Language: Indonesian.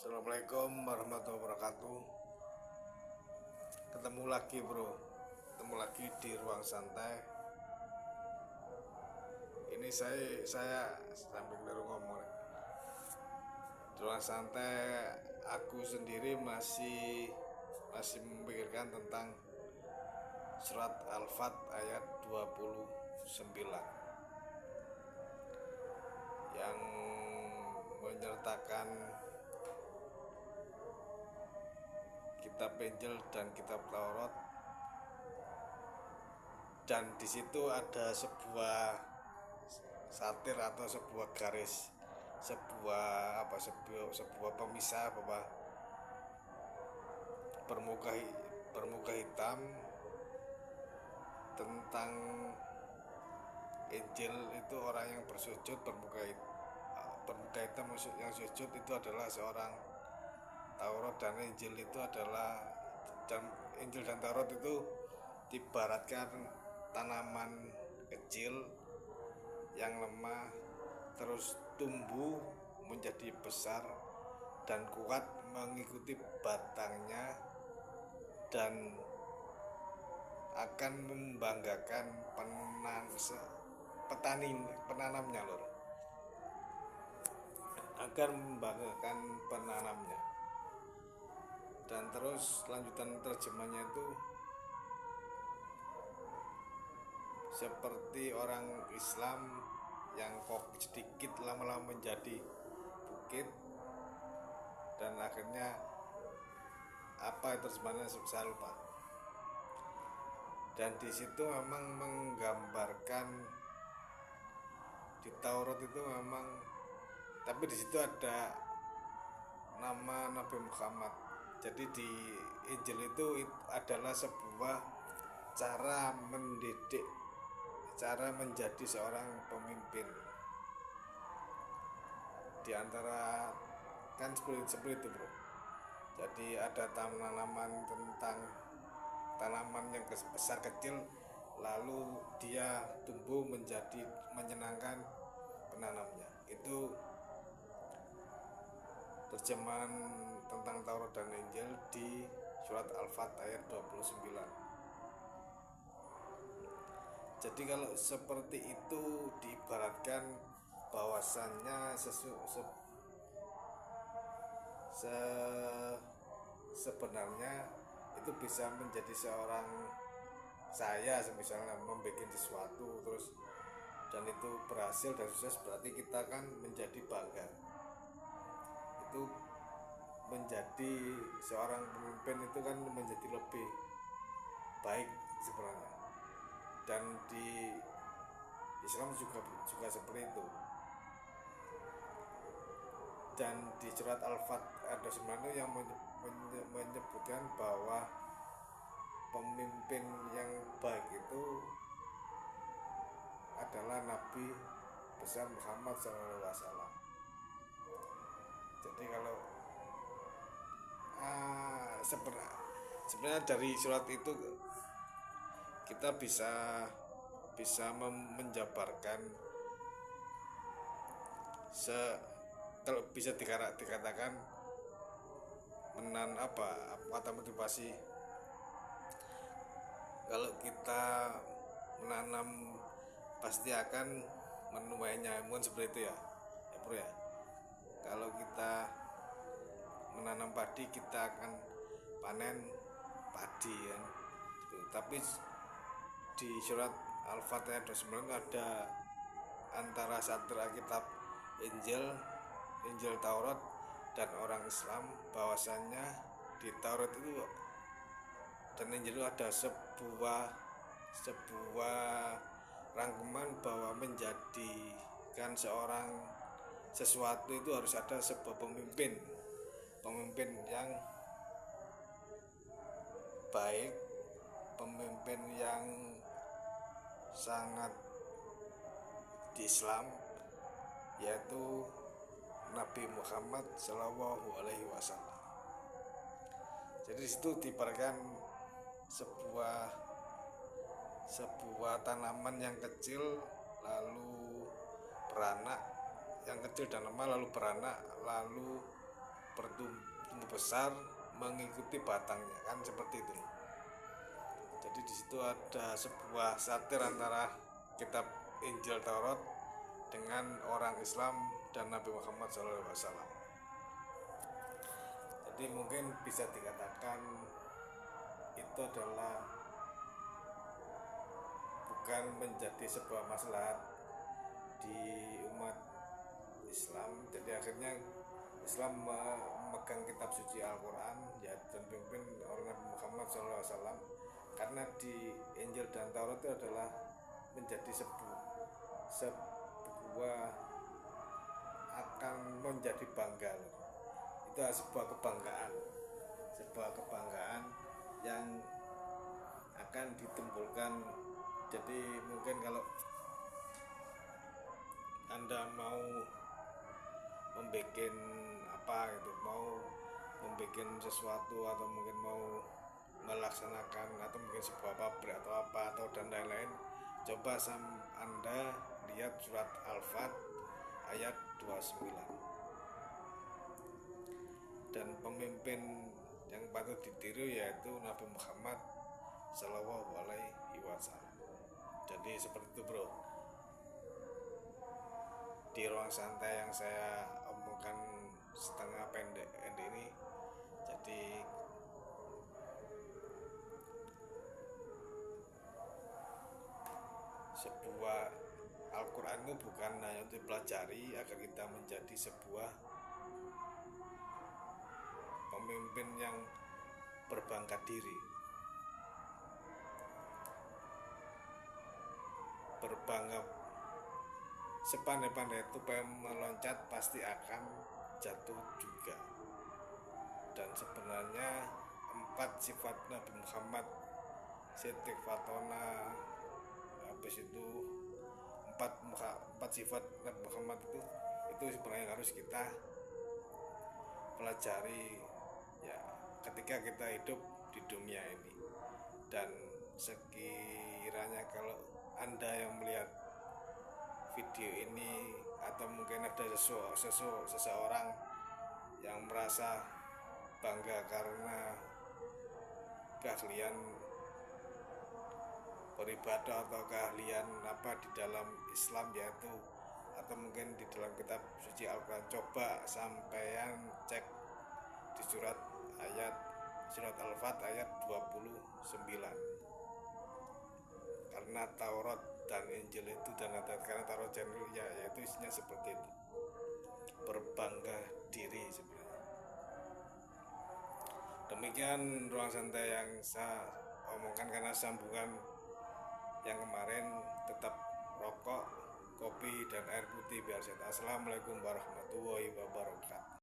Assalamualaikum warahmatullahi wabarakatuh. Ketemu lagi bro, ketemu lagi di ruang santai. Ini saya sambil ngomong. Di ruang santai aku sendiri masih memikirkan tentang surat Al-Fat ayat 29 yang menyertakan kitab Injil dan kitab Taurat, dan di situ ada sebuah satir atau sebuah garis, sebuah pemisah bahwa bermuka hitam tentang Injil itu orang yang bersujud bermuka hitam yang sujud itu adalah seorang. Taurat dan Injil itu adalah, dan Injil dan Taurat itu diibaratkan tanaman kecil yang lemah terus tumbuh menjadi besar dan kuat mengikuti batangnya dan akan membanggakan penanamnya lor, akan membanggakan penanamnya. Dan terus lanjutan terjemahnya itu seperti orang Islam yang kok sedikit lama-lama menjadi bukit, dan akhirnya apa terjemahannya saya lupa. Dan di situ memang menggambarkan di Taurat itu memang, tapi di situ ada nama Nabi Muhammad. Jadi di Injil itu adalah sebuah cara mendidik, cara menjadi seorang pemimpin. Di antara kan seperti itu bro. Jadi ada tanaman tentang tanaman yang besar kecil, lalu dia tumbuh menjadi menyenangkan penanamnya. Itu terjemahan tentang Taurat dan Injil di surat Al-Fat ayat 29. Jadi kalau seperti itu diibaratkan bahwasannya sebenarnya itu bisa menjadi seorang, saya misalnya membuat sesuatu terus dan itu berhasil dan sukses, berarti kita kan menjadi bangga. Itu menjadi seorang pemimpin itu kan menjadi lebih baik sebenarnya. Dan di Islam juga seperti itu. Dan di surat Al-Fat ada sebenarnya yang menyebutkan bahwa pemimpin yang baik itu adalah Nabi besar Muhammad SAW. Jadi kalau sebenarnya dari surat itu kita bisa menjabarkan kalau bisa dikatakan kata motivasi. Kalau kita menanam pasti akan menuainya, mungkin seperti itu ya bro ya. Kalau kita menanam padi kita akan panen padi kan. Tapi di surat Al-Fat ayat 29 ada antara satir Alkitab Injil Taurat dan orang Islam, bahwasannya di Taurat itu dan Injil itu ada sebuah rangkuman bahwa menjadikan sesuatu itu harus ada sebuah pemimpin yang baik, pemimpin yang sangat di Islam, yaitu Nabi Muhammad SAW. Jadi disitu diibaratkan sebuah tanaman yang kecil lalu beranak, yang kecil dan lemah lalu beranak, lalu bertumbuh besar mengikuti batangnya, kan seperti itu. Jadi di situ ada sebuah satir antara kitab Injil Taurat dengan orang Islam dan Nabi Muhammad SAW. Jadi mungkin bisa dikatakan itu adalah bukan menjadi sebuah maslahat di umat Islam. Jadi akhirnya Islam memegang kitab suci Al-Quran ya, dan dipimpin oleh Nabi Muhammad SAW, karena di Injil dan Taurat itu adalah menjadi sebuah akan menjadi bangga. Itu sebuah kebanggaan yang akan ditimbulkan. Jadi mungkin kalau Anda mau membuat sesuatu, atau mungkin mau melaksanakan, atau mungkin sebuah pabrik atau dan lain-lain, coba Anda lihat surat Al-Fat ayat 29. Dan pemimpin yang patut ditiru yaitu Nabi Muhammad Sallallahu Alaihi Wasallam. Jadi seperti itu, bro. Di ruang santai yang saya omongkan setengah pendek ini, jadi sebuah Al-Quran itu bukan hanya untuk dipelajari agar kita menjadi sebuah pemimpin yang berbangga diri, berbangga sepandai-pandai itu meloncat pasti akan jatuh juga. Dan sebenarnya 4 sifat Nabi Muhammad, Siti Fatona, habis itu 4 sifat Nabi Muhammad itu sebenarnya harus kita pelajari ya ketika kita hidup di dunia ini. Dan sekiranya kalau Anda yang melihat video ini, atau mungkin ada seseorang yang merasa bangga karena keahlian beribadah atau keahlian di dalam Islam, yaitu atau mungkin di dalam kitab suci Al-Quran, coba sampean cek di surat Al-Fat ayat 29. Karena Taurat dan Injil itu, karena Taurat dan Injil yaitu isinya seperti itu, berbangga diri sebenarnya. Demikian ruang santai yang saya omongkan, karena sambungan yang kemarin. Tetap rokok, kopi, dan air putih biar sehat. Assalamualaikum warahmatullahi wabarakatuh.